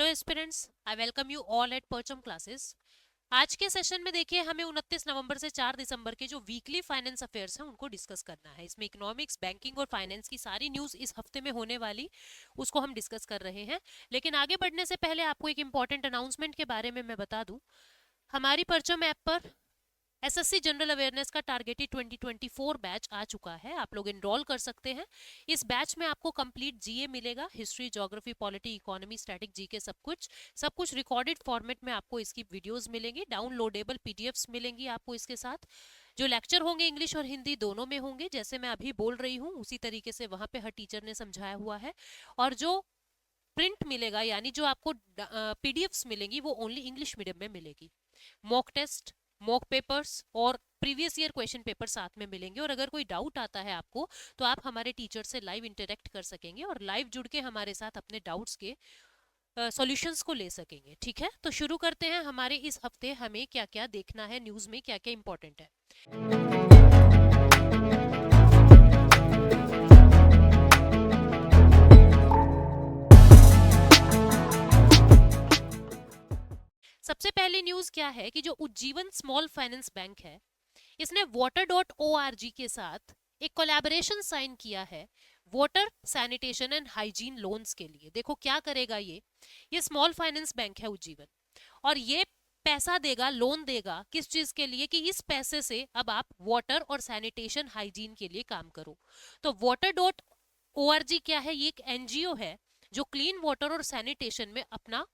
Aspirants, I welcome you all at परचम classes. आज के सेशन में देखिए हमें 29 नवंबर से 4 दिसंबर के जो वीकली फाइनेंस अफेयर्स हैं उनको डिस्कस करना है। इसमें इकोनॉमिक्स, बैंकिंग और फाइनेंस की सारी न्यूज़ इस हफ्ते में होने वाली उसको हम डिस्कस कर रहे हैं। लेकिन आगे बढ़ने से पहले आपको एक इंपॉर्टेंट अनाउंसमेंट के बारे में मैं बता दूं। हमारी परचम ऐप पर एसएससी जनरल अवेयरनेस का टारगेटेड 2024 बैच आ चुका है। आप लोग इनरोल कर सकते हैं। इस बैच में आपको कंप्लीट जीए मिलेगा, history, geography, polity, economy, static GK, सब कुछ रिकॉर्डेड फॉर्मेट में आपको इसकी वीडियोस मिलेंगी, डाउनलोडेबल पीडीएफ्स मिलेंगी आपको इसके साथ। जो लेक्चर होंगे इंग्लिश और हिंदी दोनों में होंगे, जैसे मैं अभी बोल रही हूँ उसी तरीके से वहां पे हर टीचर ने समझाया हुआ है। और जो प्रिंट मिलेगा यानी जो आपको पीडीएफ्स मिलेंगी वो ओनली इंग्लिश मीडियम में मिलेगी। मॉक टेस्ट, मॉक पेपर्स और प्रीवियस ईयर क्वेश्चन पेपर साथ में मिलेंगे। और अगर कोई डाउट आता है आपको तो आप हमारे टीचर से लाइव इंटरेक्ट कर सकेंगे और लाइव जुड़ के हमारे साथ अपने डाउट्स के सॉल्यूशंस को ले सकेंगे। ठीक है, तो शुरू करते हैं। हमारे इस हफ्ते हमें क्या क्या देखना है, न्यूज में क्या क्या इंपॉर्टेंट है। सबसे पहली न्यूज क्या है कि जो उज्जीवन स्मॉल फाइनेंस बैंक है, इसने water.org के साथ एक कोलैबोरेशन साइन किया है water, sanitation and hygiene loans के लिए। देखो क्या करेगा ये स्मॉल फाइनेंस बैंक है उज्जीवन, और ये पैसा देगा, लोन देगा किस चीज के लिए कि इस पैसे से अब आप वाटर और सैनिटेशन हाइजीन के लिए काम करो। तो water.org क्या है? ये एक एनजीओ है जो क्लीन वाटर और सैनिटेशन में अपना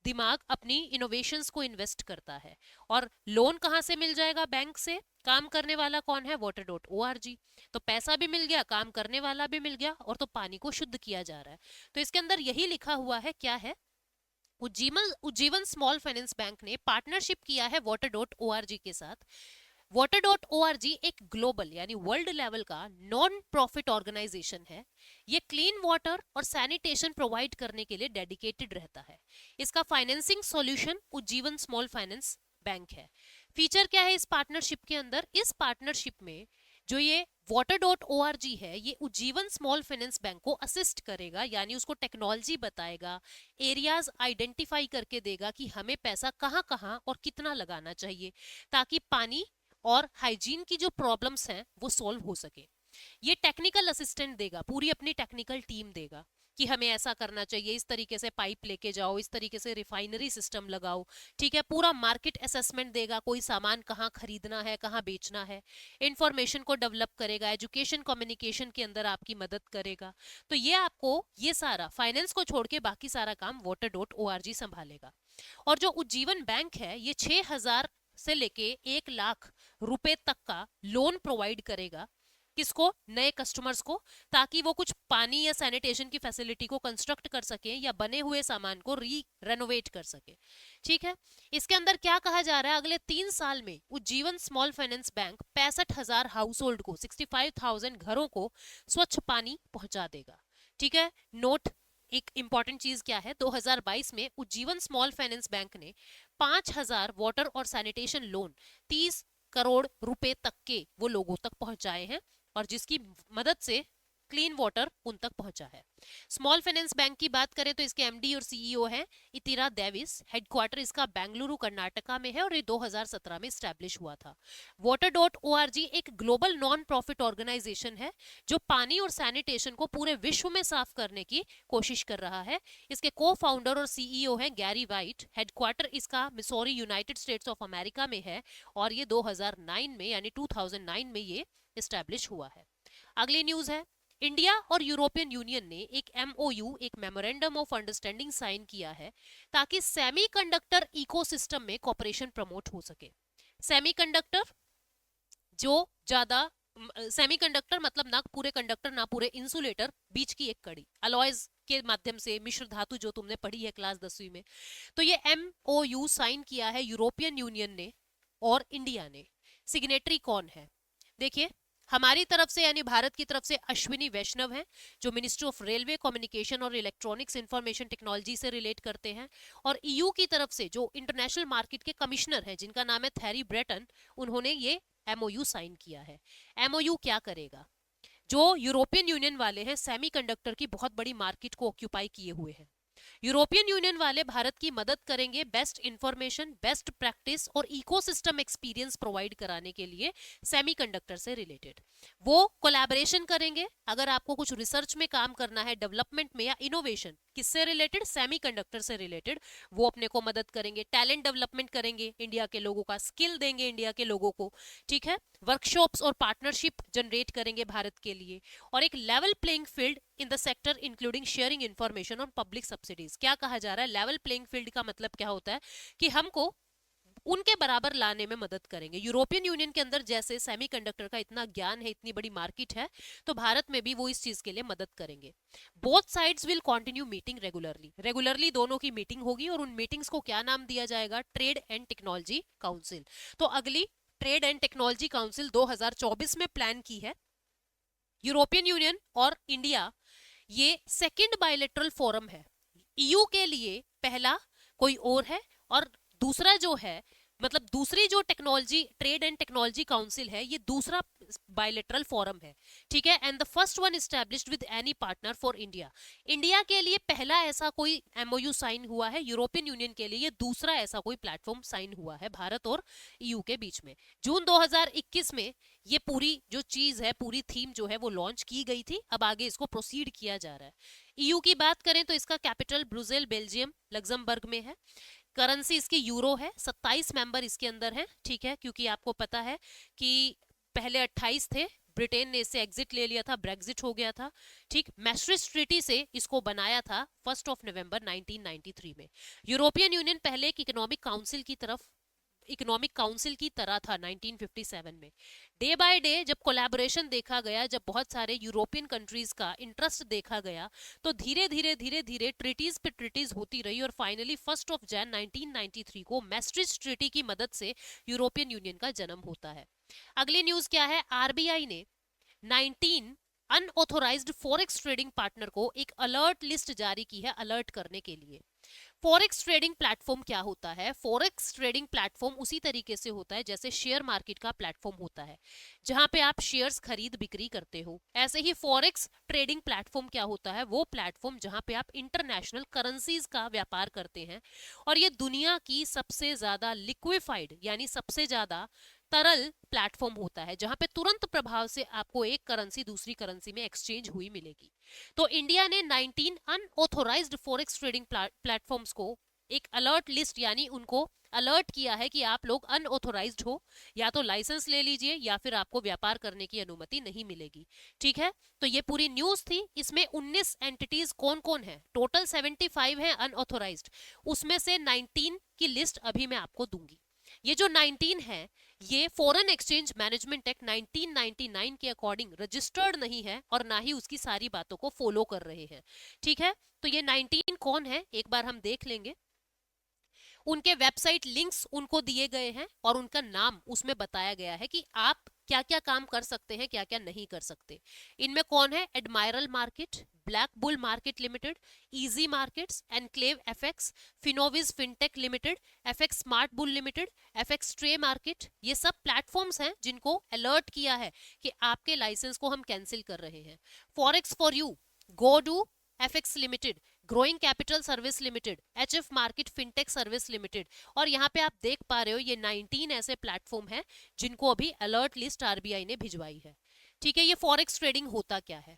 दिमाग, अपनी इनोवेशंस को इन्वेस्ट करता है। और लोन कहाँ से मिल जाएगा? बैंक से। काम करने वाला कौन है? water.org। तो पैसा भी मिल गया, काम करने वाला भी मिल गया, और तो पानी को शुद्ध किया जा रहा है। तो इसके अंदर यही लिखा हुआ है, क्या है? उज्जीवन स्मॉल फाइनेंस बैंक ने पार्टनरशिप किया है water.org के साथ। water.org एक ग्लोबल यानी वर्ल्ड लेवल का नॉन प्रॉफिट ऑर्गेनाइजेशन है। ये क्लीन वाटर और सैनिटेशन प्रोवाइड करने के लिए डेडिकेटेड रहता है। इसका financing solution Ujjivan small finance bank है। फीचर क्या है इस पार्टनरशिप के अंदर? इस पार्टनरशिप में जो ये water.org है, ये उज्जीवन स्मॉल फाइनेंस बैंक को असिस्ट करेगा, यानी उसको टेक्नोलॉजी बताएगा, एरियाज आइडेंटिफाई करके देगा कि हमें पैसा कहाँ कहाँ और कितना लगाना चाहिए ताकि पानी और हाइजीन की जो प्रॉब्लम्स हैं वो सॉल्व हो सके। ये टेक्निकल असिस्टेंट देगा, पूरी अपनी टेक्निकल टीम देगा कि हमें ऐसा करना चाहिए, इस तरीके से पाइप लेके जाओ, इस तरीके से रिफाइनरी सिस्टम लगाओ। ठीक है, पूरा मार्केट असेसमेंट देगा, कोई सामान कहाँ खरीदना है, कहाँ बेचना है, इंफॉर्मेशन को डेवलप करेगा, एजुकेशन कम्युनिकेशन के अंदर आपकी मदद करेगा। तो ये आपको ये सारा फाइनेंस को छोड़ के बाकी सारा काम water.org संभालेगा। और जो उज्जीवन बैंक है ये 6,000 से लेके 1 लाख रुपए तक का लोन प्रोवाइड करेगा। किसको? नए कस्टमर्स को, ताकि वो कुछ पानी या सैनिटेशन की फैसिलिटी को कंस्ट्रक्ट कर सके या बने हुए सामान को रेनोवेट कर सके। ठीक है, इसके अंदर क्या कहा जा रहा है? अगले 3 साल में Ujjivan small finance bank 65,000 house hold को, 65,000 घरों को स्वच्छ पानी पहुंचा देगा। ठीक है, नोट एक इंपॉर्टेंट चीज क्या है, 2022 में उज्जीवन स्मॉल फाइनेंस बैंक ने 5,000 वाटर और सैनिटेशन लोन 30 करोड़ रुपए तक के वो लोगों तक पहुंचाए हैं, और जिसकी मदद से क्लीन वाटर उन तक पहुंचा है। स्मॉल फाइनेंस बैंक की बात करें तो इसके एमडी और सीईओ है इतिरा देविस। हेडक्वार्टर इसका बेंगलुरु कर्नाटका में है और ये 2017 में स्टैब्लिश हुआ था। water.org एक ग्लोबल नॉन प्रॉफिट ऑर्गेनाइजेशन है जो पानी और सैनिटेशन को पूरे विश्व में साफ करने की कोशिश कर रहा है। इसके को फाउंडर और सीईओ है गैरी वाइट। हेडक्वार्टर इसका Missouri, United states of America में है, और ये 2009 में यानी 2009 में ये इस्टेब्लिश हुआ है। अगली न्यूज है, इंडिया और यूरोपियन यूनियन ने एक एमओयू, एक मेमोरेंडम ऑफ अंडरस्टैंडिंग साइन किया है ताकि सेमीकंडक्टर इकोसिस्टम में कॉपरेशन प्रमोट हो सके। सेमीकंडक्टर जो ज्यादा सेमीकंडक्टर मतलब ना पूरे कंडक्टर ना पूरे इंसुलेटर, बीच की एक कड़ी, अलॉयज के माध्यम से मिश्र धातु जो तुमने पढ़ी है क्लास 10वीं में। तो ये एमओयू साइन किया है यूरोपियन यूनियन ने और इंडिया ने। सिग्नेटरी कौन है? देखिए, हमारी तरफ से यानी भारत की तरफ से अश्विनी वैष्णव हैं जो मिनिस्ट्री ऑफ रेलवे, कम्युनिकेशन और इलेक्ट्रॉनिक्स इंफॉर्मेशन टेक्नोलॉजी से रिलेट करते हैं। और ईयू की तरफ से जो इंटरनेशनल मार्केट के कमिश्नर हैं जिनका नाम है थैरी ब्रेटन, उन्होंने ये एमओयू साइन किया है। एमओयू क्या करेगा? जो यूरोपियन यूनियन वाले हैं सेमीकंडक्टर की बहुत बड़ी मार्केट को ऑक्यूपाई किए हुए हैं, यूरोपियन यूनियन वाले भारत की मदद करेंगे बेस्ट इंफॉर्मेशन, बेस्ट प्रैक्टिस और इकोसिस्टम एक्सपीरियंस प्रोवाइड कराने के लिए सेमीकंडक्टर से रिलेटेड। वो कोलैबोरेशन करेंगे, अगर आपको कुछ रिसर्च में काम करना है, डेवलपमेंट में या इनोवेशन, किससे रिलेटेड, सेमीकंडक्टर से रिलेटेड, वो अपने को मदद करेंगे। टैलेंट डेवलपमेंट करेंगे, इंडिया के लोगों का स्किल देंगे इंडिया के लोगों को, ठीक है। वर्कशॉप्स और पार्टनरशिप जनरेट करेंगे भारत के लिए, और एक level playing field in the sector including sharing information on public subsidies. क्या कहा जा रहा है, लेवल प्लेइंग फील्ड का मतलब क्या होता है कि हमको उनके बराबर लाने में मदद करेंगे। यूरोपियन यूनियन के अंदर जैसे सेमीकंडक्टर का इतना ज्ञान है, इतनी बड़ी मार्केट है, तो भारत में भी वो इस चीज के लिए मदद करेंगे। Both sides will continue meeting regularly, regularly दोनों की मीटिंग होगी, और उन मीटिंग्स को क्या नाम दिया जाएगा, ट्रेड एंड टेक्नोलॉजी काउंसिल। तो अगली ट्रेड एंड टेक्नोलॉजी काउंसिल 2024 में प्लान की है। यूरोपियन यूनियन और इंडिया, ये सेकंड बायलैटरल फोरम है। ईयू के लिए पहला कोई और है, और दूसरा जो है, मतलब दूसरी जो technology trade and technology council है, ये दूसरा बायलैटरल फोरम है, ठीक है। And the first one established with any partner for India. India के लिए पहला ऐसा कोई एमओयू साइन हुआ है, यूरोपियन यूनियन के लिए ये दूसरा ऐसा कोई प्लेटफॉर्म साइन हुआ है भारत और ईयू के बीच में। जून 2021 में ये पूरी जो चीज है, पूरी थीम जो है वो लॉन्च की गई थी। अब आगे इसको प्रोसीड किया जा रहा है। ईयू की बात करें तो इसका कैपिटल ब्रुसेल, बेल्जियम, लग्जमबर्ग में है। करेंसी इसकी यूरो है। 27 मेंबर इसके अंदर हैं, ठीक है, क्योंकि आपको पता है कि पहले 28 थे, ब्रिटेन ने इससे एग्जिट ले लिया था, ब्रेग्जिट हो गया था, ठीक। मैस्ट्रिक्ट ट्रीटी से इसको बनाया था 1 नवंबर 1993 में। यूरोपियन यूनियन पहले एक इकोनॉमिक काउंसिल की तरह था 1957 में। डे बाय डे जब कोलैबोरेशन देखा गया, जब बहुत सारे यूरोपियन कंट्रीज का इंटरेस्ट देखा गया, तो धीरे धीरे ट्रीटीज पे ट्रीटीज होती रही, और फाइनली 1 जनवरी 1993 को मैस्ट्रिक्ट ट्रीटी की मदद से यूरोपियन यूनियन का जन्म होता है। अगली न्यूज क्या है, आरबीआई ने 19 अनऑथोराइज्ड फॉरेक्स ट्रेडिंग पार्टनर को एक अलर्ट लिस्ट जारी की है, अलर्ट करने के लिए। फॉरेक्स ट्रेडिंग प्लेटफॉर्म क्या होता है, फॉरेक्स ट्रेडिंग प्लेटफॉर्म उसी तरीके से होता है जैसे शेयर मार्केट का प्लेटफॉर्म होता है, जहां पे आप शेयर्स खरीद बिक्री करते हो। ऐसे ही फॉरेक्स ट्रेडिंग प्लेटफॉर्म क्या होता है, वो प्लेटफॉर्म जहां पे आप इंटरनेशनल करेंसीज का व्यापार करते हैं, और ये दुनिया की सबसे ज्यादा लिक्विफाइड यानी सबसे ज्यादा तरल प्लेटफॉर्म होता है, जहां पे तुरंत प्रभाव से आपको एक करेंसी दूसरी करेंसी में एक्सचेंज हुई मिलेगी। तो इंडिया ने 19 अनऑथोराइज्ड फॉरेक्स ट्रेडिंग प्लेटफॉर्म्स को एक अलर्ट लिस्ट यानी उनको अलर्ट किया है कि आप लोग अनऑथोराइज्ड हो, या तो लाइसेंस ले लीजिए या फिर आपको व्यापार करने की अनुमति नहीं मिलेगी, ठीक है। तो ये पूरी न्यूज थी। इसमें 19 एंटिटीज कौन कौन है, टोटल 75 है अनऑथोराइज्ड, उसमें से 19 की लिस्ट अभी मैं आपको दूंगी। ये जो 19 है, ये फॉरेन एक्सचेंज मैनेजमेंट एक्ट 1999 के अकॉर्डिंग रजिस्टर्ड नहीं है, और ना ही उसकी सारी बातों को फॉलो कर रहे हैं, ठीक है। तो ये 19 कौन है, एक बार हम देख लेंगे। उनके वेबसाइट लिंक्स उनको दिए गए हैं, और उनका नाम उसमें बताया गया है कि आप क्या क्या काम कर सकते हैं, क्या क्या नहीं कर सकते। इनमें कौन है, admiral market, black bull market limited, easy markets, enclave FX, Finoviz fintech limited, FX smart bull limited, FX trade market. ये सब प्लेटफॉर्म्स हैं जिनको अलर्ट किया है कि आपके लाइसेंस को हम कैंसिल कर रहे हैं। फॉरेक्स फॉर यू, गोडू, FX limited, growing capital service limited, HF market fintech service limited. और यहाँ पे आप देख पा रहे हो ये 19 ऐसे प्लेटफॉर्म हैं जिनको अभी अलर्ट लिस्ट आरबीआई ने भिजवाई है, ठीक है। ये फॉरेक्स ट्रेडिंग होता क्या है,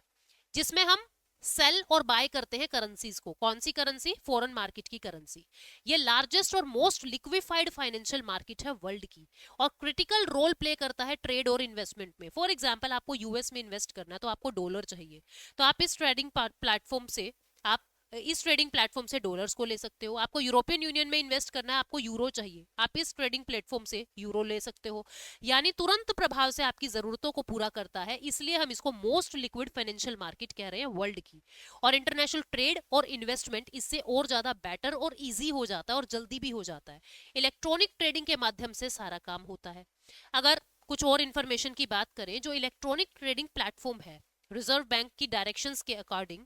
जिसमें हम सेल और बाय करते हैं करेंसीज को। कौन सी करेंसी, फॉरेन मार्केट की करेंसी। ये लार्जेस्ट और मोस्ट लिक्विफाइड फाइनेंशियल मार्केट है वर्ल्ड की, और क्रिटिकल रोल प्ले करता है ट्रेड और इन्वेस्टमेंट में। फॉर एग्जांपल आपको यूएस में इन्वेस्ट करना है, तो आपको डॉलर चाहिए, तो आप इस ट्रेडिंग प्लेटफॉर्म से आप इस ट्रेडिंग प्लेटफॉर्म से डॉलर्स को ले सकते हो। आपको यूरोपियन यूनियन में इन्वेस्ट करना है, आपको यूरो चाहिए, आप इस ट्रेडिंग प्लेटफॉर्म से यूरो ले सकते हो। यानी तुरंत प्रभाव से आपकी जरूरतों को पूरा करता है, इसलिए हम इसको मोस्ट लिक्विड फाइनेंशियल मार्केट कह रहे हैं वर्ल्ड की। और इंटरनेशनल ट्रेड और इन्वेस्टमेंट इससे और ज्यादा बेटर और इजी हो जाता है, और जल्दी भी हो जाता है। इलेक्ट्रॉनिक ट्रेडिंग के माध्यम से सारा काम होता है। अगर कुछ और इंफॉर्मेशन की बात करें, जो इलेक्ट्रॉनिक ट्रेडिंग प्लेटफॉर्म है, रिजर्व बैंक की डायरेक्शंस के according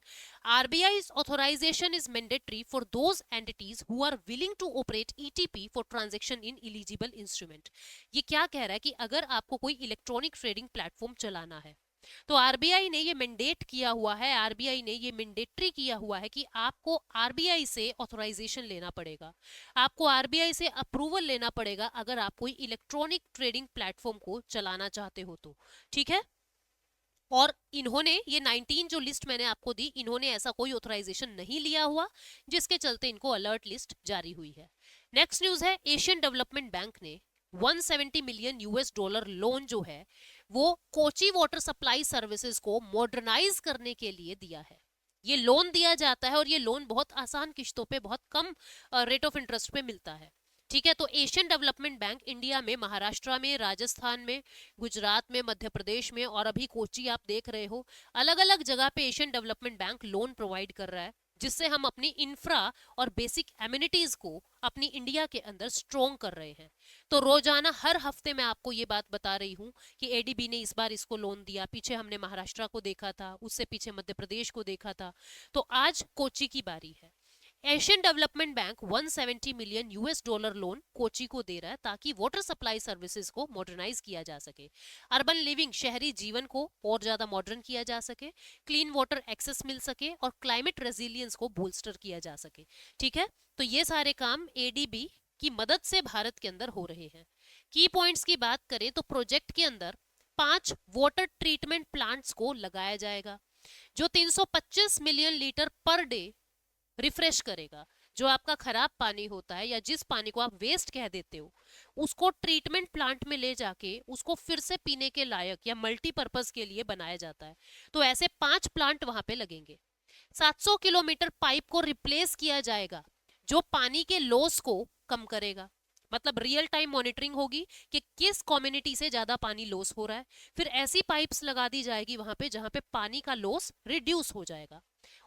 RBI's authorization is mandatory for those entities who are willing to operate ETP for transaction in eligible instrument। ये क्या कह रहा है कि अगर आपको कोई इलेक्ट्रॉनिक ट्रेडिंग प्लेटफॉर्म चलाना है, तो आरबीआई ने ये मैंडेट किया हुआ है, आरबीआई ने ये मैंडेटरी किया हुआ है कि आपको आरबीआई से ऑथराइजेशन लेना पड़ेगा, आपको आरबीआई से अप्रूवल लेना पड़ेगा अगर आप कोई इलेक्ट्रॉनिक ट्रेडिंग प्लेटफॉर्म को चलाना चाहते हो तो। ठीक है, और इन्होंने ये 19 जो लिस्ट मैंने आपको दी, इन्होंने ऐसा कोई ऑथराइजेशन नहीं लिया हुआ, जिसके चलते इनको अलर्ट लिस्ट जारी हुई है। नेक्स्ट न्यूज है, एशियन डेवलपमेंट बैंक ने 170 मिलियन यूएस डॉलर लोन जो है वो कोची वाटर सप्लाई सर्विसेज को मॉडर्नाइज करने के लिए दिया है। ये लोन दिया जाता है और ये लोन बहुत आसान किश्तों पे, बहुत कम रेट ऑफ इंटरेस्ट पे मिलता है। ठीक है, तो एशियन डेवलपमेंट बैंक इंडिया में, महाराष्ट्र में, राजस्थान में, गुजरात में, मध्य प्रदेश में और अभी कोची आप देख रहे हो, अलग अलग जगह पे Asian development bank loan provide कर रहा है, जिससे हम अपनी इंफ्रा और बेसिक एम्यूनिटीज को अपनी इंडिया के अंदर स्ट्रोंग कर रहे हैं। तो रोजाना हर हफ्ते मैं आपको ये बात बता रही हूँ कि एडीबी ने इस बार इसको लोन दिया, पीछे हमने महाराष्ट्र को देखा था, उससे पीछे मध्य प्रदेश को देखा था, तो आज कोची की बारी है। Asian development bank 170 million US dollar loan Kochi को दे रहा है ताकि वाटर सप्लाई सर्विसेज को मॉडर्नाइज किया जा सके, अर्बन लिविंग, शहरी जीवन को और ज्यादा मॉडर्न किया जा सके, क्लीन वाटर एक्सेस मिल सके और क्लाइमेट रेजिलियंस को बूस्टर किया जा सके। ठीक है, तो ये सारे काम एडीबी की मदद से भारत के अंदर हो रहे हैं। की पॉइंट्स की बात करें तो प्रोजेक्ट के अंदर 5 वाटर ट्रीटमेंट प्लांट्स को लगाया जाएगा, जो 325 million litre per day refresh करेगा। जो आपका खराब पानी होता है या जिस पानी को आप वेस्ट कह देते हो, उसको ट्रीटमेंट प्लांट में ले जाके उसको फिर से पीने के लायक या मल्टीपर्पज के लिए बनाया जाता है। तो ऐसे 5 प्लांट वहां पे लगेंगे। 700 किलोमीटर पाइप को रिप्लेस किया जाएगा, जो पानी के लॉस को कम करेगा। मतलब रियल टाइम मॉनिटरिंग होगी कि किस कम्युनिटी से ज्यादा पानी लॉस हो रहा है, फिर ऐसी पाइप्स लगा दी जाएगी वहां पे जहां पे पानी का लॉस रिड्यूस हो जाएगा।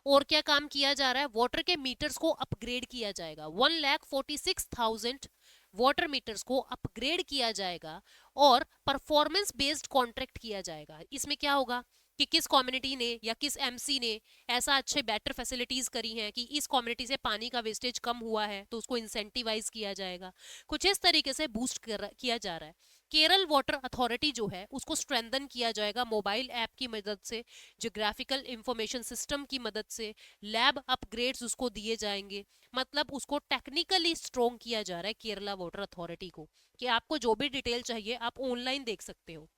और क्या काम किया जा रहा है, वाटर के मीटर्स को अपग्रेड किया जाएगा, 1,46,000 वाटर मीटर्स को अपग्रेड किया जाएगा और परफॉर्मेंस बेस्ड कॉन्ट्रैक्ट किया जाएगा। इसमें क्या होगा कि किस कम्युनिटी ने या किस एमसी ने ऐसा अच्छे बेटर फैसिलिटीज करी हैं कि इस कम्युनिटी से पानी का वेस्टेज कम हुआ है, तो उसको इंसेंटिवाइज किया जाएगा। कुछ इस तरीके से बूस्ट किया जा रहा है। केरल वाटर अथॉरिटी जो है उसको स्ट्रेंथन किया जाएगा मोबाइल ऐप की मदद से, जोग्राफिकल इंफॉर्मेशन सिस्टम की मदद से, लैब अपग्रेड्स उसको दिए जाएंगे। मतलब उसको टेक्निकली स्ट्रोंग किया जा रहा है केरला वाटर अथॉरिटी को, कि आपको जो भी डिटेल चाहिए आप ऑनलाइन देख सकते हो।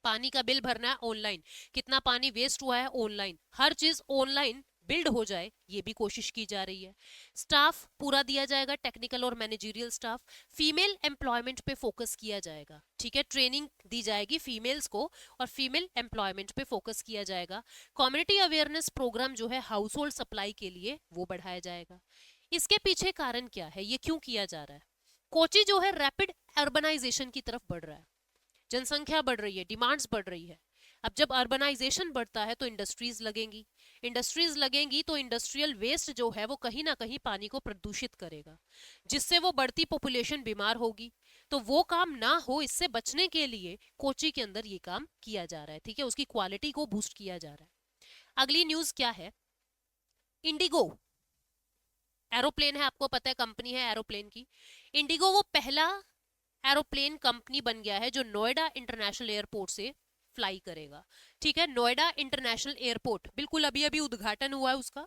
पानी का बिल भरना है ऑनलाइन, कितना पानी वेस्ट हुआ है ऑनलाइन, हर चीज ऑनलाइन बिल्ड हो जाए, ये भी कोशिश की जा रही है। स्टाफ पूरा दिया जाएगा, टेक्निकल और मैनेजरियल स्टाफ। फीमेल एम्प्लॉयमेंट पे फोकस किया जाएगा। ठीक है, ट्रेनिंग दी जाएगी फीमेल्स को और फीमेल एम्प्लॉयमेंट पे फोकस किया जाएगा। कम्युनिटी अवेयरनेस प्रोग्राम जो है हाउस होल्ड सप्लाई के लिए वो बढ़ाया जाएगा। इसके पीछे कारण क्या है, ये क्यों किया जा रहा है? कोची जो है रैपिड अर्बनाइजेशन की तरफ बढ़ रहा है, जनसंख्या बढ़ रही है, डिमांड्स बढ़ रही है। अब जब अर्बनाइजेशन बढ़ता है तो इंडस्ट्रीज लगेंगी, इंडस्ट्रीज लगेंगी तो इंडस्ट्रियल वेस्ट जो है वो कहीं ना कहीं पानी को प्रदूषित करेगा, जिससे वो बढ़ती पॉपुलेशन बीमार होगी। तो वो काम ना हो, इससे बचने के लिए कोची के अंदर ये काम किया जा रहा है। ठीक है, उसकी क्वालिटी को बूस्ट किया जा रहा है। अगली न्यूज क्या है, इंडिगो एरोप्लेन है, आपको पता है कंपनी है एरोप्लेन की। इंडिगो वो पहला एरोप्लेन कंपनी बन गया है जो नोएडा इंटरनेशनल एयरपोर्ट से फ्लाई करेगा। ठीक है, नोएडा इंटरनेशनल एयरपोर्ट बिल्कुल अभी अभी उद्घाटन हुआ है उसका,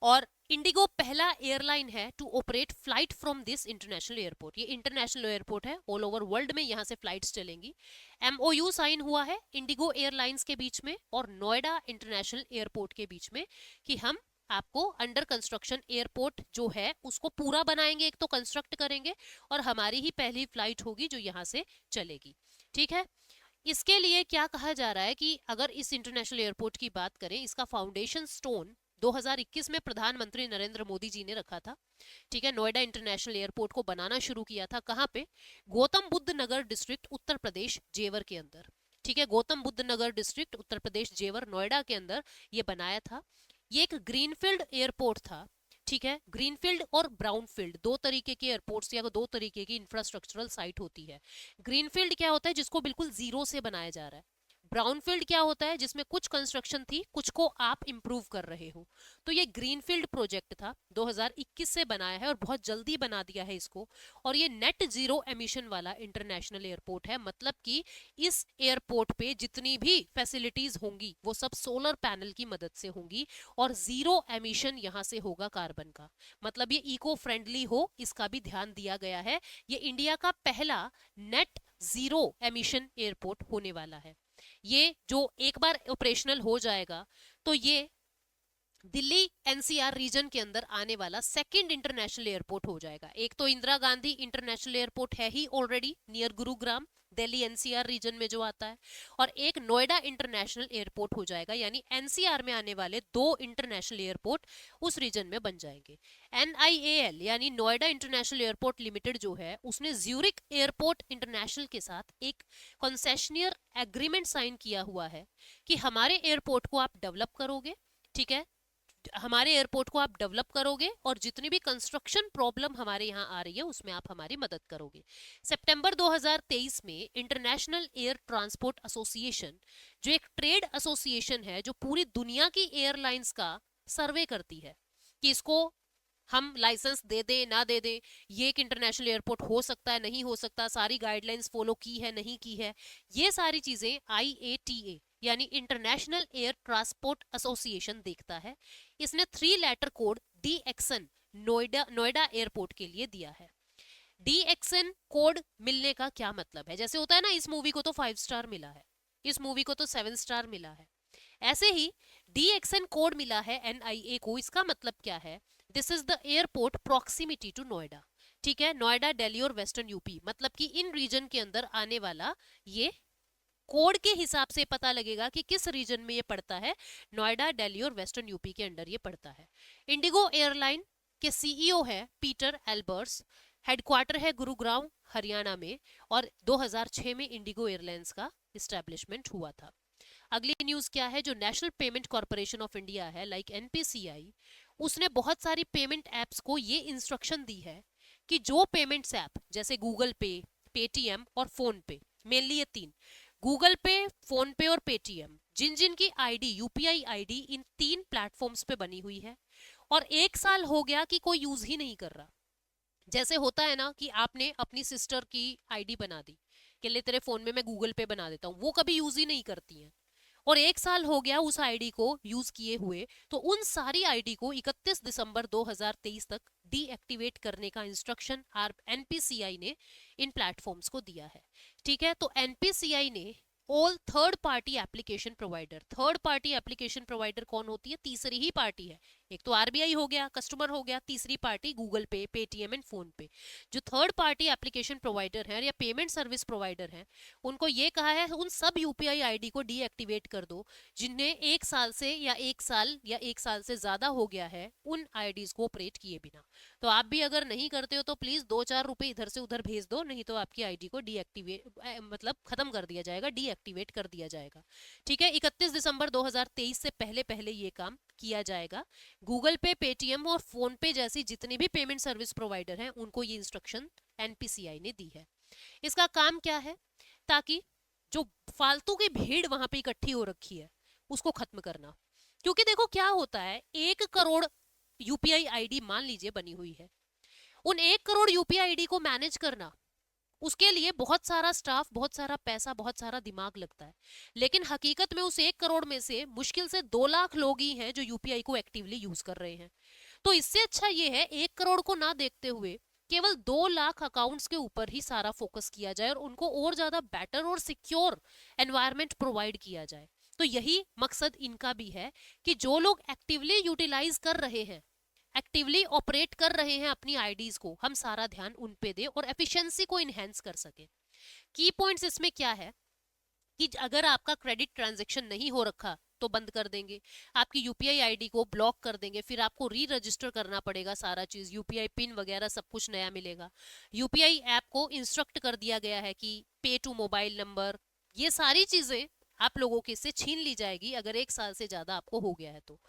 और इंडिगो पहला एयरलाइन है to operate flight from this international airport. ये इंटरनेशनल एयरपोर्ट है, ऑल ओवर वर्ल्ड में यहाँ से फ्लाइट्स चलेंगी। एमओयू साइन हुआ है इंडिगो एयरलाइंस के बीच में और नोएडा इंटरनेशनल एयरपोर्ट के बीच में कि हम आपको अंडर कंस्ट्रक्शन एयरपोर्ट जो है उसको पूरा बनाएंगे, एक तो कंस्ट्रक्ट करेंगे और हमारी ही पहली फ्लाइट होगी जो यहाँ से चलेगी। ठीक है, इसके लिए क्या कहा जा रहा है कि अगर इस इंटरनेशनल एयरपोर्ट की बात करें, इसका फाउंडेशन स्टोन 2021 में प्रधानमंत्री नरेंद्र मोदी जी ने रखा था। ठीक है, नोएडा इंटरनेशनल एयरपोर्ट को बनाना शुरू किया था कहाँ पे, गौतम बुद्ध नगर डिस्ट्रिक्ट उत्तर प्रदेश जेवर के अंदर। ठीक है, गौतम बुद्ध नगर डिस्ट्रिक्ट उत्तर प्रदेश जेवर नोएडा के अंदर ये बनाया था। ये एक ग्रीनफील्ड एयरपोर्ट था। ठीक है, ग्रीनफील्ड और ब्राउनफील्ड दो तरीके के एयरपोर्ट्स या दो तरीके की इंफ्रास्ट्रक्चरल साइट होती है। ग्रीनफील्ड क्या होता है, जिसको बिल्कुल जीरो से बनाया जा रहा है। ब्राउनफील्ड क्या होता है? जिसमें कुछ कंस्ट्रक्शन थी, कुछ को आप इंप्रूव कर रहे हो। तो ये ग्रीनफील्ड प्रोजेक्ट था, 2021 से बनाया है और बहुत जल्दी बना दिया है इसको। और ये नेट जीरो एमिशन वाला इंटरनेशनल एयरपोर्ट है, मतलब कि इस एयरपोर्ट पे जितनी भी फैसिलिटीज होंगी वो सब सोलर पैनल की मदद से होंगी और जीरो एमिशन यहाँ से होगा कार्बन का। मतलब ये इको फ्रेंडली हो, इसका भी ध्यान दिया गया है। ये इंडिया का पहला नेट जीरो एमिशन एयरपोर्ट होने वाला है। ये जो एक बार ऑपरेशनल हो जाएगा तो ये दिल्ली एनसीआर रीजन के अंदर आने वाला सेकंड इंटरनेशनल एयरपोर्ट हो जाएगा। एक तो इंदिरा गांधी इंटरनेशनल एयरपोर्ट है ही already near Gurugram, Delhi NCR region में जो आता है, और एक नोएडा इंटरनेशनल एयरपोर्ट हो जाएगा, यानी एनसीआर में आने वाले दो इंटरनेशनल एयरपोर्ट उस रीजन में बन जाएंगे। एनआईएएल यानी नोएडा इंटरनेशनल एयरपोर्ट लिमिटेड जो है, उसने ज्यूरिक एयरपोर्ट इंटरनेशनल के साथ एक कंसेशनियर एग्रीमेंट साइन किया हुआ है कि हमारे एयरपोर्ट को आप डेवलप करोगे, ठीक है, हमारे एयरपोर्ट को आप डेवलप करोगे और जितनी भी कंस्ट्रक्शन प्रॉब्लम हमारे यहाँ आ रही है उसमें आप हमारी मदद करोगे। सितंबर 2023 में इंटरनेशनल एयर ट्रांसपोर्ट एसोसिएशन, जो एक ट्रेड एसोसिएशन है जो पूरी दुनिया की एयरलाइंस का सर्वे करती है कि इसको हम लाइसेंस दे दें ना दे दें, ये एक इंटरनेशनल एयरपोर्ट हो सकता है नहीं हो सकता, सारी गाइडलाइंस फॉलो की है नहीं की है, ये सारी चीजें IATA यानी इंटरनेशनल एयर ट्रांसपोर्ट एसोसिएशन देखता है। इसने 3 letter code DXN Noida Noida airport के लिए दिया है। DXN कोड मिलने का क्या मतलब है? जैसे होता है ना, इस मूवी को तो 5 स्टार मिला है, इस मूवी को तो 7 स्टार मिला है, ऐसे ही DXN कोड मिला है NIA को। इसका मतलब क्या है? This is the airport proximity to Noida, ठीक है, नोएडा, दिल्ली और वेस्टर्न यूपी, मतलब कि इन रीजन के अंदर आने वाला ये कोड के हिसाब से पता लगेगा कि किस रीजन में ये पड़ता है। नोएडा, दिल्ली और वेस्टर्न यूपी के अंडर ये पड़ता है। इंडिगो एयरलाइन के CEO है पीटर एल्बर्स, हेडक्वार्टर है गुरुग्राम हरियाणा में, और 2006 में इंडिगो एयरलाइंस का इस्टेब्लिशमेंट हुआ था। अगली न्यूज क्या है? जो national payment corporation of India है, लाइक NPCI, उसने बहुत सारी पेमेंट एप्स को ये इंस्ट्रक्शन दी है कि जो पेमेंट्स ऐप जैसे गूगल पे, पेटीएम और फोन पे, मेनली ये तीन, गूगल पे, फोन पे और पेटीएम, जिन जिन की आईडी UPI आईडी इन 3 प्लेटफॉर्म्स पे बनी हुई है और 1 साल हो गया कि कोई यूज ही नहीं कर रहा। जैसे होता है ना कि आपने अपनी सिस्टर की आईडी बना दी कि ले तेरे फोन में मैं गूगल पे बना देता हूँ, वो कभी यूज ही नहीं करती हैं, और 1 साल हो गया उस आईडी को यूज किए हुए, तो उन सारी आईडी को 31 दिसंबर 2023 तक डीएक्टिवेट करने का इंस्ट्रक्शन NPCI ने इन प्लेटफॉर्म्स को दिया है। ठीक है, तो NPCI ने all third party application provider कौन होती है? तीसरी ही पार्टी है। एक तो RBI हो गया, कस्टमर हो गया, तीसरी पार्टी गूगल पे, पेटीएम एंड फोन पे। जो थर्ड पार्टी एप्लीकेशन प्रोवाइडर है या पेमेंट सर्विस प्रोवाइडर है, उनको ये कहा है उन सब UPI आईडी को डीएक्टिवेट कर दो जिन्हें 1 साल से या 1 साल से ज्यादा हो गया है उन आईडीज को ऑपरेट किए बिना। तो आप भी अगर नहीं करते हो तो प्लीज 2-4 रुपए इधर से उधर भेज दो, नहीं तो आपकी आईडी को डीएक्टिवेट मतलब खत्म कर दिया जाएगा, डीएक्टिवेट कर दिया जाएगा। ठीक है, 31 दिसंबर 2023 से पहले पहले ये काम किया जाएगा। गूगल पे, पेटीएम और फोन पे जैसी जितनी भी पेमेंट सर्विस प्रोवाइडर हैं उनको ये इंस्ट्रक्शन NPCI ने दी है। इसका काम क्या है? ताकि जो फालतू की भीड़ वहां पे इकट्ठी हो रखी है उसको खत्म करना। क्योंकि देखो क्या होता है, 1 करोड़ UPI आईडी मान लीजिए बनी हुई है, उन 1 करोड़ UPI आईडी को मैनेज करना, उसके लिए बहुत सारा स्टाफ, बहुत सारा पैसा, बहुत सारा दिमाग लगता है। लेकिन हकीकत में उस 1 करोड़ में से मुश्किल से 2 लाख लोग ही हैं जो UPI को एक्टिवली यूज कर रहे हैं। तो इससे अच्छा ये है 1 करोड़ को ना देखते हुए केवल 2 लाख अकाउंट्स के ऊपर ही सारा फोकस किया जाए और उनको और ज्यादा बेटर और सिक्योर एनवायरनमेंट प्रोवाइड किया जाए। तो यही मकसद इनका भी है कि जो लोग एक्टिवली यूटिलाइज कर रहे हैं, एक्टिवली ऑपरेट कर रहे हैं अपनी आईडीज को, हम सारा ध्यान उन पे दें और एफिशिएंसी को इनहेंस कर सके। की पॉइंट्स इसमें क्या है कि अगर आपका क्रेडिट ट्रांजैक्शन नहीं हो रखा तो बंद कर देंगे, आपकी UPI आईडी को ब्लॉक कर देंगे, फिर आपको री रजिस्टर करना पड़ेगा, सारा चीज UPI पिन वगैरह सब कुछ नया मिलेगा। UPI ऐप को इंस्ट्रक्ट कर दिया गया है कि पे टू मोबाइल नंबर, ये सारी चीजें आप लोगों के से छीन ली जाएगी अगर 1 साल से ज्यादा आपको हो गया है तो।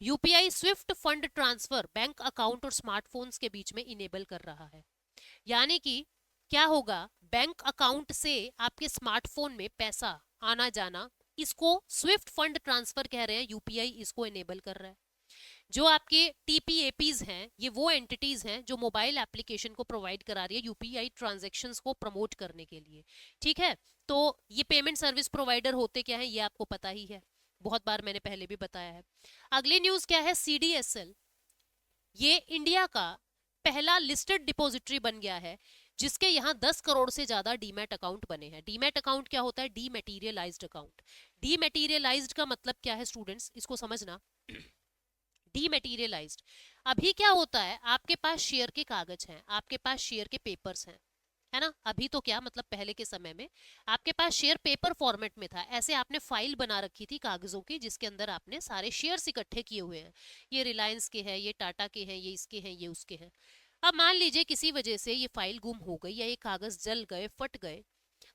UPI Swift fund transfer bank account और स्मार्टफोन्स के बीच में इनेबल कर रहा है। यानी कि क्या होगा, बैंक अकाउंट से आपके स्मार्टफोन में पैसा आना जाना इसको स्विफ्ट फंड ट्रांसफर कह रहे हैं, यूपीआई इसको एनेबल कर रहा है। जो आपके टीपीएपीज हैं, ये वो एंटिटीज हैं जो मोबाइल एप्लीकेशन को प्रोवाइड करा रही है यूपीआई ट्रांजैक्शंस को प्रमोट करने के लिए। ठीक है, तो ये पेमेंट सर्विस प्रोवाइडर होते क्या है ये आपको पता ही है, बहुत बार मैंने पहले भी बताया है। अगली न्यूज क्या है, सीडीएसएल, ये इंडिया का पहला लिस्टेड डिपॉजिटरी बन गया है जिसके यहाँ 10 करोड़ से ज्यादा डीमैट अकाउंट बने हैं। डीमैट अकाउंट क्या होता है, डीमैटीरियलाइज्ड अकाउंट। डीमैटीरियलाइज्ड का मतलब क्या है स्टूडेंट्स, इसको समझना। डीमैटीरियलाइज्ड, अभी क्या होता है, आपके पास शेयर के कागज हैं, आपके पास शेयर के पेपर्स हैं, है ना। अभी तो क्या मतलब, पहले के समय में आपके पास शेयर पेपर फॉर्मेट में था, ऐसे आपने फाइल बना रखी थी कागजों की जिसके अंदर आपने सारे शेयर्स इकट्ठे किए हुए हैं। ये रिलायंस के हैं, ये टाटा के हैं, ये इसके हैं, ये उसके हैं। अब मान लीजिए किसी वजह से ये फाइल गुम हो गई या ये कागज जल गए, फट गए,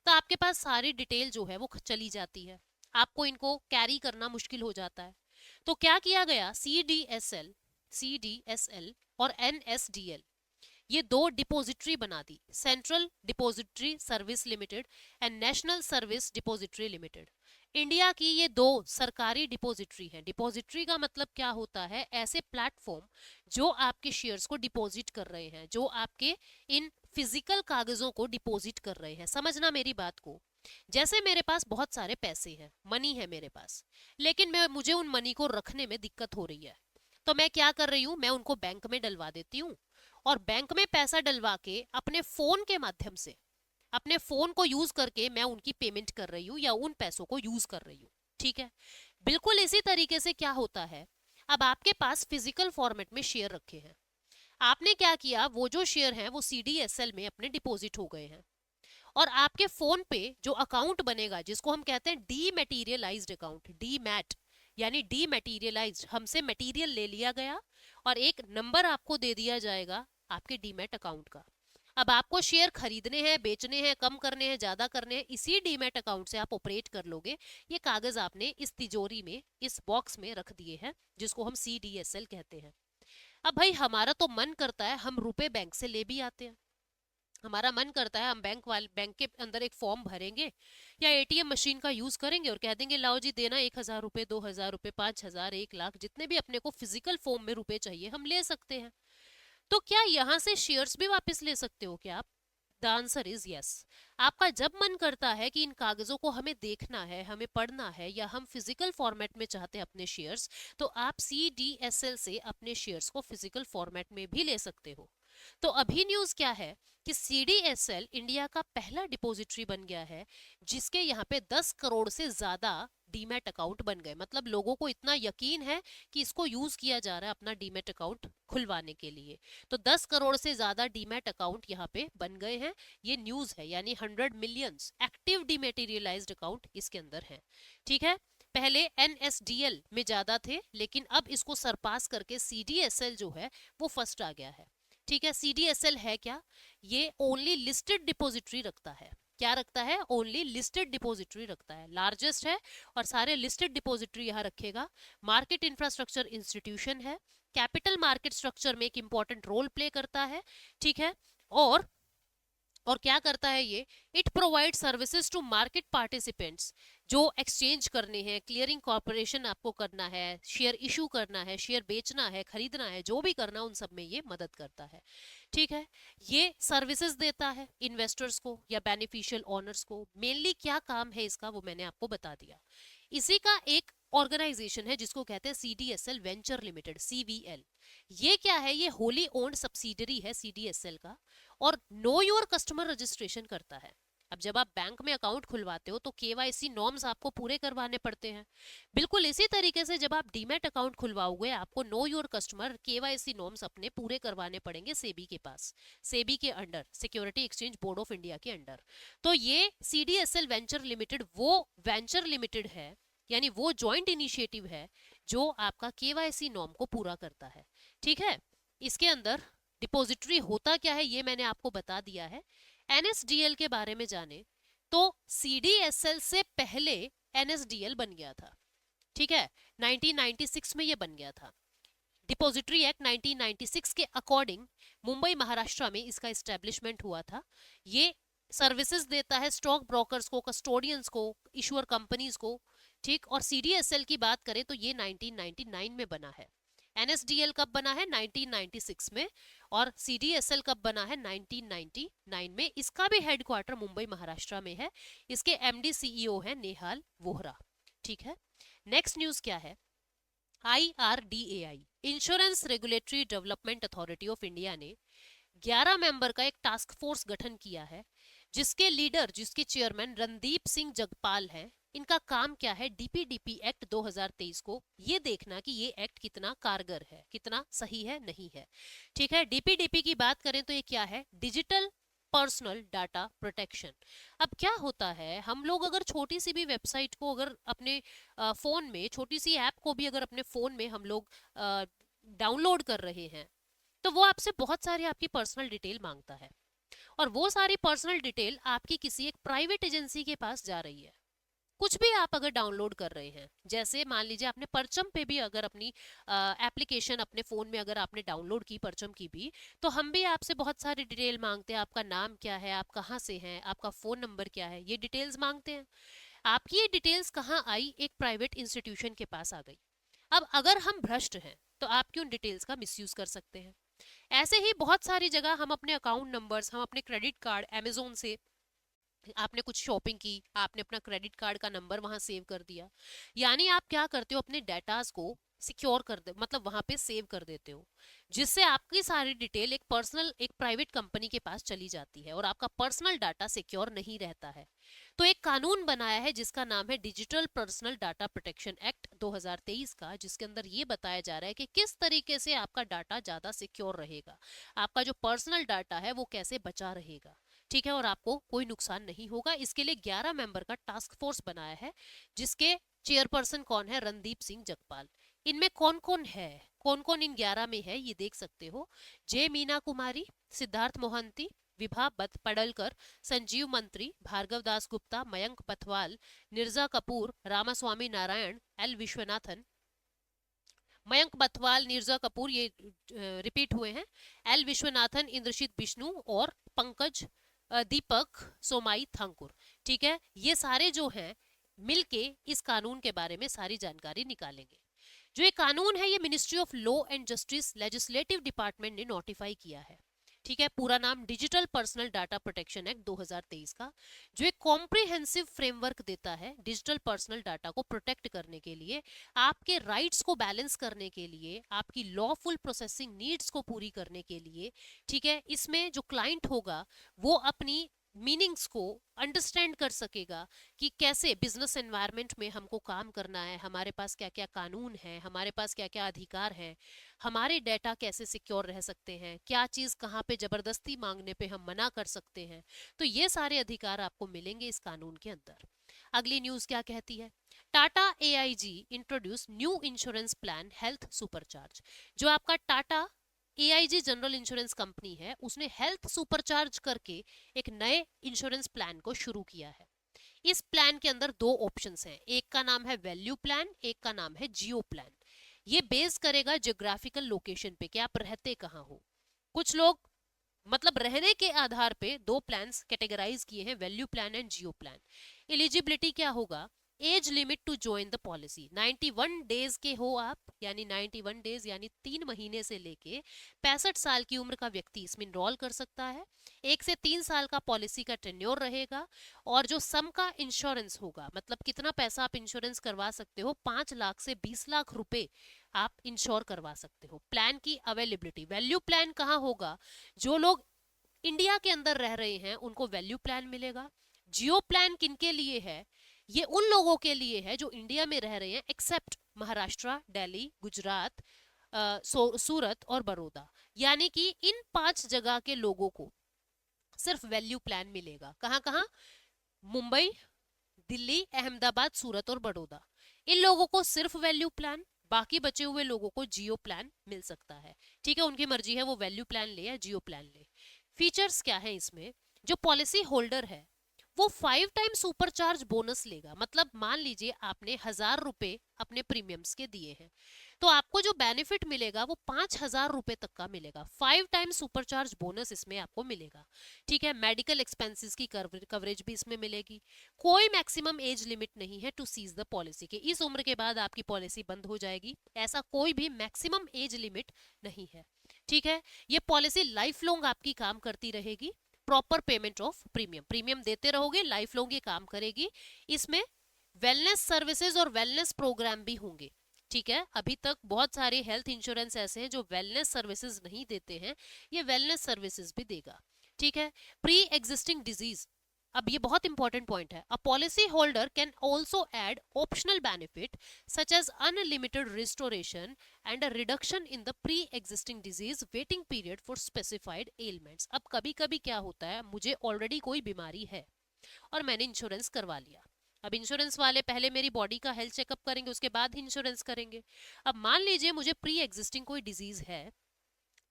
तो आपके पास सारी डिटेल जो है वो चली जाती है, आपको इनको कैरी करना मुश्किल हो जाता है। तो क्या किया गया, सीडीएसएल और एनएसडीएल, ये दो डिपॉजिटरी बना दी, central depository service limited and national service depository limited. India की ये दो सरकारी डिपॉजिटरी हैं। डिपॉजिटरी का मतलब क्या होता है, ऐसे प्लेटफॉर्म जो आपके शेयर्स को डिपॉजिट कर रहे हैं, जो आपके इन फिजिकल कागजों को डिपॉजिट कर रहे हैं। समझना मेरी बात को, जैसे मेरे पास बहुत सारे पैसे हैं, मनी है मेरे पास, लेकिन मुझे उन मनी को रखने में दिक्कत हो रही है, तो मैं क्या कर रही हूँ, मैं उनको बैंक में डलवा देती हूँ, और बैंक में पैसा डलवा के अपने फोन के माध्यम से, अपने फोन को यूज करके मैं उनकी पेमेंट कर रही हूँ या उन पैसों को यूज कर रही हूँ। ठीक है, बिल्कुल इसी तरीके से क्या होता है, अब आपके पास फिजिकल फॉर्मेट में शेयर रखे हैं, आपने क्या किया, वो जो शेयर हैं वो सीडीएसएल में अपने डिपॉजिट हो गए हैं, और आपके फोन पे जो अकाउंट बनेगा जिसको हम कहते हैं डीमैटीरियलाइज्ड अकाउंट, डीमैट यानी डीमैटीरियलाइज्ड, हमसे मटेरियल ले लिया गया और एक नंबर आपको दे दिया जाएगा आपके डीमैट अकाउंट का। अब आपको शेयर खरीदने हैं, बेचने हैं, कम करने हैं, ज्यादा करने हैं, इसी डीमैट अकाउंट से आप ऑपरेट कर लोगे। ये कागज आपने इस तिजोरी में, इस बॉक्स में रख दिए हैं जिसको हम सीडीएसएल कहते हैं। अब भाई हमारा तो मन करता है हम रुपए बैंक से ले भी आते हैं, हमारा मन करता है हम बैंक के अंदर एक फॉर्म भरेंगे या एटीएम मशीन का यूज करेंगे और कह देंगे लाओ जी देना 1,000 रुपए, 2,000 रुपए, 5,000, 1 लाख, जितने भी अपने को फिजिकल फॉर्म में रुपए चाहिए हम ले सकते हैं। तो क्या यहाँ से शेयर्स भी वापस ले सकते हो क्या आप? The answer is yes. आपका जब मन करता है कि इन कागजों को हमें देखना है, हमें पढ़ना है, या हम फिजिकल फॉर्मेट में चाहते हैं अपने शेयर्स, तो आप सीडीएसएल से अपने शेयर्स को फिजिकल फॉर्मेट में भी ले सकते हो। तो अभी न्यूज क्या है कि सीडीएसएल इंडिया का पहला डिपॉजिटरी बन गया है जिसके यहाँ पे 10 करोड़ से ज्यादा डीमैट अकाउंट बन गए। मतलब लोगों को इतना यकीन है कि इसको यूज किया जा रहा है अपना डीमैट अकाउंट खुलवाने के लिए, तो 10 करोड़ से ज्यादा डीमैट अकाउंट यहाँ पे बन गए हैं। ये न्यूज है, यानी 100 मिलियंस एक्टिव डीमैटीरियलाइज्ड अकाउंट इसके अंदर है। ठीक है, पहले एनएसडीएल में ज्यादा थे, लेकिन अब इसको सरपास करके सीडीएसएल जो है वो फर्स्ट आ गया है। ठीक है, सीडीएसएल है क्या, ये ओनली लिस्टेड डिपॉजिटरी रखता है। क्या रखता है, ओनली लिस्टेड डिपॉजिटरी रखता है, लार्जेस्ट है और सारे लिस्टेड डिपॉजिटरी यहाँ रखेगा। मार्केट इंफ्रास्ट्रक्चर इंस्टीट्यूशन है, कैपिटल मार्केट स्ट्रक्चर में एक इंपॉर्टेंट रोल प्ले करता है। ठीक है, और क्या करता है ये, it provide services to market participants, जो एक्सचेंज करने हैं, क्लियरिंग कॉर्पोरेशन आपको करना है, शेयर इशू करना है, शेयर बेचना है, खरीदना है, जो भी करना उन सब में ये मदद करता है। ठीक है, ये सर्विसेज देता है इन्वेस्टर्स को या बेनिफिशियल ओनर्स को। मेनली क्या काम है इसका वो मैंने आपको बता दिया। इसी का एक ऑर्गेनाइजेशन है जिसको कहते हैं सीडीएसएल वेंचर लिमिटेड, सीवीएल। ये क्या है, ये होली ओन्ड सब्सिडरी है सीडीएसएल का, और नो योर कस्टमर रजिस्ट्रेशन करता है। अब जब आप बैंक में अकाउंट खुलवाते हो तो केवाईसी नॉर्म्स आपको पूरे करवाने पड़ते हैं। बिल्कुल इसी तरीके से जब आप डीमैट अकाउंट खुलवाओगे आपको know your customer KYC norms अपने पूरे करवाने पड़ेंगे सेबी के पास, सेबी के under, security exchange board of India के अंडर। तो ये सीडीएसएल वेंचर लिमिटेड वो वेंचर लिमिटेड है, यानी वो जॉइंट इनिशिएटिव है जो आपका केवाईसी नॉर्म को पूरा करता है। ठीक है, इसके अंदर डिपॉजिटरी होता क्या है ये मैंने आपको बता दिया है। एनएसडीएल के बारे में जाने तो सीडीएसएल से पहले एनएसडीएल बन गया था। ठीक है, 1996 में ये बन गया था। डिपॉजिटरी एक्ट 1996 के अकॉर्डिंग मुंबई महाराष्ट्र में इसका एस्टेब्लिशमेंट हुआ था। ये सर्विसेज देता है स्टॉक ब्रोकर्स को, कस्टोडियंस को, इशूअर कंपनीज को, ठीक। और CDSL की बात करें तो ये 1999 में बना है। NSDL कब बना है? 1996 में। और CDSL कब बना है? 1999 में। इसका भी हेडक्वार्टर मुंबई महाराष्ट्र में है। इसके MD CEO है नेहाल वोहरा। ठीक है। नेक्स्ट न्यूज क्या है? IRDAI, insurance regulatory development authority of India ने 11 मेंबर का एक टास्क फोर्स गठन किया है, जिसके लीडर, जिसके चेयरमैन रणदीप सिंह जगपाल हैं। इनका काम क्या है? DPDP एक्ट 2023 को ये देखना कि ये एक्ट कितना कारगर है, कितना सही है, नहीं है। ठीक है। DPDP की बात करें तो ये क्या है? Digital personal data protection. अब क्या होता है, हम लोग अगर छोटी सी भी वेबसाइट को अगर अपने फोन में, छोटी सी ऐप को भी अगर अपने फोन में हम लोग डाउनलोड कर रहे हैं, तो वो आपसे बहुत सारी आपकी पर्सनल डिटेल मांगता है। और वो सारी पर्सनल डिटेल आपकी किसी एक प्राइवेट एजेंसी के पास जा रही है। कुछ भी आप अगर डाउनलोड कर रहे हैं, जैसे मान लीजिए आपने परचम पे भी अगर अपनी एप्लीकेशन अपने फोन में अगर आपने डाउनलोड की परचम की भी, तो हम भी आपसे बहुत सारी डिटेल मांगते हैं। आपका नाम क्या है, आप कहाँ से हैं, आपका फोन नंबर क्या है, ये डिटेल्स मांगते हैं। आपकी ये डिटेल्स कहाँ आई? एक प्राइवेट इंस्टीट्यूशन के पास आ गई। अब अगर हम भ्रष्ट हैं तो आपकी उन डिटेल्स का मिसयूज कर सकते हैं। ऐसे ही बहुत सारी जगह हम अपने अकाउंट नंबर्स, हम अपने क्रेडिट कार्ड, अमेजोन से आपने कुछ शॉपिंग की, आपने अपना क्रेडिट कार्ड का नंबर वहां सेव कर दिया। यानी आप क्या करते हो? अपने डेटास को सिक्योर कर दे, मतलब वहां पे सेव कर देते हो, जिससे आपकी सारी डिटेल एक पर्सनल, एक प्राइवेट कंपनी के पास चली जाती है और आपका पर्सनल डाटा सिक्योर नहीं रहता है। तो एक कानून बनाया है जिसका नाम है digital personal data protection act 2023 का, जिसके अंदर ये बताया जा रहा है कि किस तरीके से आपका डाटा ज्यादा सिक्योर रहेगा, आपका जो पर्सनल डाटा है वो कैसे बचा रहेगा। ठीक है। और आपको कोई नुकसान नहीं होगा। इसके लिए 11 मेंबर का टास्क फोर्स बनाया है, जिसके चेयरपर्सन कौन है? रणदीप सिंह जगपाल। इनमें कौन कौन है, कौन कौन इन 11 में है, ये देख सकते हो। जे मीना कुमारी, सिद्धार्थ मोहंती, विभा पडलकर, संजीव मंत्री, भार्गव दास गुप्ता, मयंक पथवाल, निर्जा कपूर, रामास्वामी नारायण, L विश्वनाथन। मयंक बथवाल, निर्जा कपूर, ये रिपीट हुए हैं। L विश्वनाथन, इंद्रजीत विष्णु और पंकज दीपक सोमाई ठाकुर। ठीक है। ये सारे जो हैं मिलके इस कानून के बारे में सारी जानकारी निकालेंगे। जो ये कानून है, ये ministry of law and justice legislative department ने नोटिफाई किया है। ठीक है। पूरा नाम digital personal data protection act 2023 का, जो एक कॉम्प्रिहेंसिव फ्रेमवर्क देता है डिजिटल पर्सनल डाटा को प्रोटेक्ट करने के लिए, आपके राइट्स को बैलेंस करने के लिए, आपकी लॉफुल प्रोसेसिंग नीड्स को पूरी करने के लिए। ठीक है। इसमें जो क्लाइंट होगा वो अपनी मीनिंग्स को अंडरस्टैंड कर सकेगा कि कैसे बिजनेस एनवायरनमेंट में हमको काम करना है, हमारे पास क्या क्या कानून है, हमारे पास क्या क्या अधिकार हैं, हमारे डेटा कैसे सिक्योर रह सकते हैं, क्या चीज़ कहाँ पे जबरदस्ती मांगने पे हम मना कर सकते हैं। तो ये सारे अधिकार आपको मिलेंगे इस कानून के अंदर। अगली न्यूज क्या कहती है? Tata AIG introduce new insurance plan health supercharge. जो आपका Tata AIG general insurance company है, उसने हेल्थ सुपरचार्ज करके एक नए इंश्योरेंस प्लान को शुरू किया है। इस प्लान के अंदर दो ऑप्शंस हैं, एक का नाम है वैल्यू प्लान, एक का नाम है जियो प्लान। ये बेस करेगा ज्योग्राफिकल लोकेशन पे कि आप रहते कहाँ हो। कुछ लोग मतलब रहने के आधार पे दो प्लान्स कैटेगराइज किए हैं, वैल्यू प्लान एंड जियो प्लान। एलिजिबिलिटी क्या होगा? Age limit to join the policy 91 days के हो आप, यानी 91 डेज यानी 3 महीने से लेके 65 साल की उम्र का व्यक्ति इसमें इनरोल कर सकता है। 1 से 3 साल का पॉलिसी का टेन्योर रहेगा। और जो सम का इंश्योरेंस होगा, मतलब कितना पैसा आप इंश्योरेंस करवा सकते हो, 5 लाख से 20 लाख रुपए आप इंश्योर करवा सकते हो। प्लान की अवेलेबिलिटी, वैल्यू प्लान कहाँ होगा? जो लोग इंडिया के अंदर रह रहे हैं उनको वैल्यू प्लान मिलेगा। जियो प्लान किनके लिए है? ये उन लोगों के लिए है जो इंडिया में रह रहे हैं एक्सेप्ट महाराष्ट्र, दिल्ली, गुजरात, सूरत और बड़ौदा। यानी कि इन 5 जगह के लोगों को सिर्फ वैल्यू प्लान मिलेगा। कहाँ कहाँ? मुंबई, दिल्ली, अहमदाबाद, सूरत और बड़ौदा। इन लोगों को सिर्फ वैल्यू प्लान, बाकी बचे हुए लोगों को जियो प्लान मिल सकता है। ठीक है। उनकी मर्जी है वो वैल्यू प्लान ले या जियो प्लान ले। फीचर्स क्या है इसमें? जो पॉलिसी होल्डर है वो 5 टाइम सुपरचार्ज बोनस लेगा। मतलब मान लीजिए आपने 1,000 रुपए अपने प्रीमियम्स के दिए हैं, तो आपको जो बेनिफिट मिलेगा वो 5,000 रुपए तक का मिलेगा। 5 टाइम सुपरचार्ज बोनस इसमें आपको मिलेगा। ठीक है, मेडिकल एक्सपेंसेस की कवरेज भी इसमें मिलेगी। कोई मैक्सिमम एज लिमिट नहीं है टू सीज द पॉलिसी के, इस उम्र के बाद आपकी पॉलिसी बंद हो जाएगी, ऐसा कोई भी मैक्सिमम एज लिमिट नहीं है। ठीक है, ये पॉलिसी लाइफ लॉन्ग आपकी काम करती रहेगी। Proper payment of premium, premium देते रहोगे, लाइफ लॉन्ग ये काम करेगी। इसमें वेलनेस सर्विसेज और वेलनेस प्रोग्राम भी होंगे। ठीक है, अभी तक बहुत सारे हेल्थ इंश्योरेंस ऐसे हैं जो वेलनेस सर्विसेज नहीं देते हैं, ये वेलनेस सर्विसेज भी देगा। ठीक है, प्री एग्जिस्टिंग डिजीज, अब ये बहुत इंपॉर्टेंट पॉइंट है। A policy holder can also add optional benefit such as unlimited restoration and a reduction in the pre existing disease waiting period for specified elements. अब कभी कभी क्या होता है, मुझे ऑलरेडी कोई बीमारी है और मैंने इंश्योरेंस करवा लिया। अब इंश्योरेंस वाले पहले मेरी बॉडी का हेल्थ चेकअप करेंगे, उसके बाद ही इंश्योरेंस करेंगे। अब मान लीजिए मुझे प्री एग्जिस्टिंग कोई डिजीज है,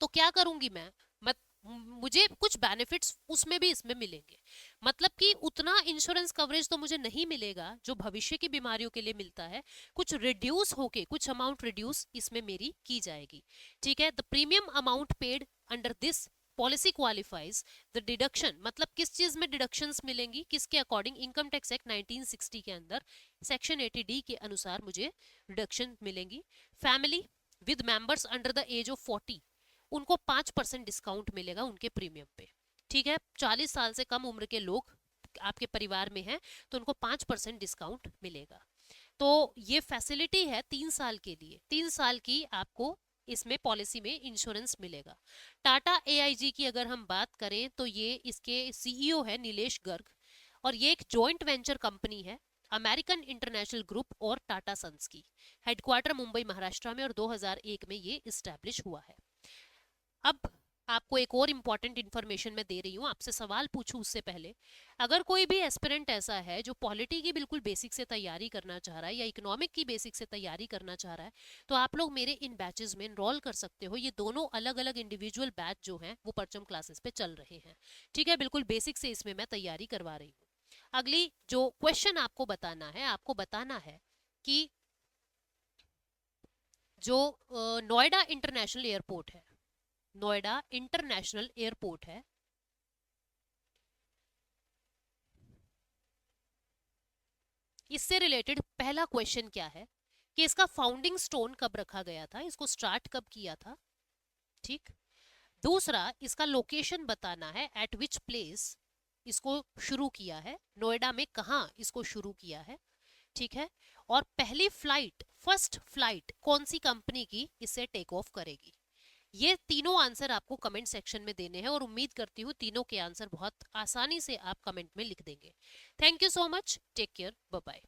तो क्या करूंगी मैं, मत मुझे कुछ बेनिफिट्स उसमें भी इसमें मिलेंगे। मतलब कि उतना इंश्योरेंस कवरेज तो मुझे नहीं मिलेगा जो भविष्य की बीमारियों के लिए मिलता है, कुछ रिड्यूस होके कुछ अमाउंट रिड्यूस इसमें मेरी की जाएगी। ठीक है, the premium amount paid under this policy qualifies the deduction, मतलब किस चीज में डिडक्शंस मिलेंगी, किसके अकॉर्डिंग, इनकम टैक्स एक्ट 1960 के अंदर सेक्शन 80D के अनुसार मुझे डिडक्शन मिलेंगी। Family with members under the age of 40, उनको 5% डिस्काउंट मिलेगा उनके प्रीमियम पे। ठीक है, 40 साल से कम उम्र के लोग आपके परिवार में हैं तो उनको 5% डिस्काउंट मिलेगा। तो ये फैसिलिटी है 3 साल के लिए, 3 साल की आपको इसमें पॉलिसी में इंश्योरेंस मिलेगा। टाटा AIG की अगर हम बात करें तो ये इसके CEO है नीलेश गर्ग, और ये एक जॉइंट वेंचर कंपनी है अमेरिकन इंटरनेशनल ग्रुप और टाटा सन्स की। हेडक्वार्टर मुंबई महाराष्ट्र में, और 2001 में ये इस्टेब्लिश हुआ है। अब आपको एक और इम्पॉर्टेंट इन्फॉर्मेशन मैं दे रही हूँ, आपसे सवाल पूछूं उससे पहले। अगर कोई भी एस्पिरेंट ऐसा है जो पॉलिटी की बिल्कुल बेसिक से तैयारी करना चाह रहा है या इकोनॉमिक की बेसिक से तैयारी करना चाह रहा है, तो आप लोग मेरे इन बैचेस में इनरोल कर सकते हो। ये दोनों अलग अलग इंडिविजुअल बैच जो हैं वो परचम क्लासेस पे चल रहे हैं। ठीक है, बिल्कुल बेसिक से इसमें मैं तैयारी करवा रही हूँ। अगली जो क्वेश्चन आपको बताना है, आपको बताना है कि जो नोएडा इंटरनेशनल एयरपोर्ट है, नोएडा इंटरनेशनल एयरपोर्ट है, इससे रिलेटेड पहला क्वेश्चन क्या है कि इसका फाउंडिंग स्टोन कब रखा गया था, इसको स्टार्ट कब किया था। ठीक, दूसरा इसका लोकेशन बताना है, एट विच प्लेस इसको शुरू किया है, नोएडा में कहां इसको शुरू किया है। ठीक है, और पहली फ्लाइट, फर्स्ट फ्लाइट कौन सी कंपनी की इससे टेक ऑफ करेगी। ये तीनों आंसर आपको कमेंट सेक्शन में देने हैं, और उम्मीद करती हूँ तीनों के आंसर बहुत आसानी से आप कमेंट में लिख देंगे। Thank you so much, take care, bye bye.